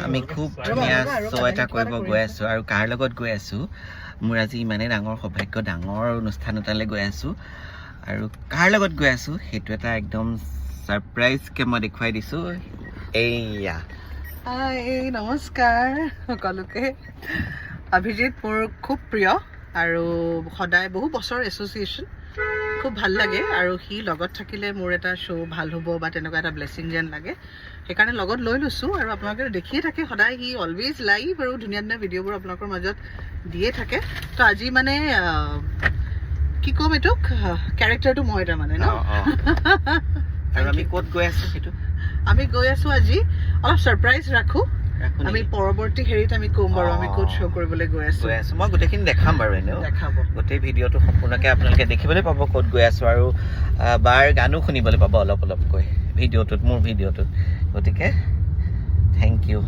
আমি খুব ধুনীয়া শ্ব' এটা কৰিব গৈ আছোঁ আৰু কাৰ লগত গৈ আছোঁ মোৰ আজি ইমানেই ডাঙৰ সৌভাগ্য ডাঙৰ অনুষ্ঠান এটালৈ গৈ আছোঁ আৰু কাৰ লগত গৈ আছোঁ সেইটো এটা একদম ছাৰপ্ৰাইজকৈ মই দেখুৱাই দিছোঁ এইয়া নমস্কাৰ সকলোকে অভিজিত মোৰ খুব প্ৰিয় আৰু সদায় বহু বছৰ এছ'চিয়েশ্যন খুব ভাল লাগে আৰু সি লগত থাকিলে মোৰ এটা শ্ব' ভাল হ'ব বা তেনেকুৱা এটা ব্লেছিং যেন লাগে সেইকাৰণে লগত লৈ লৈছোঁ আৰু আপোনালোকে দেখিয়ে থাকে সদায় সি অলৱেজ লাইভ আৰু ধুনীয়া ধুনীয়া ভিডিঅ'বোৰ আপোনালোকৰ মাজত দিয়ে থাকে তো আজি মানে কি ক'ম এইটোক কেৰেক্টাৰটো মই তাৰমানে ন আৰু আমি ক'ত গৈ আছোঁ সেইটো আমি গৈ আছোঁ আজি অলপ ছাৰপ্ৰাইজ ৰাখোঁ আমি পৰৱৰ্তী হেৰিত আমি ক'ম বাৰু আমি ক'ত শ্ব' কৰিবলৈ গৈ আছোঁ মই গোটেইখিনি দেখাম বাৰু এনেও দেখাব গোটেই ভিডিঅ'টো সম্পূৰ্ণকৈ আপোনালোকে দেখিবলৈ পাব ক'ত গৈ আছোঁ আৰু বাৰ গানো শুনিবলৈ পাব অলপ অলপকৈ ভিডিঅ'টোত মোৰ ভিডিঅ'টোত গতিকে থেংক ইউ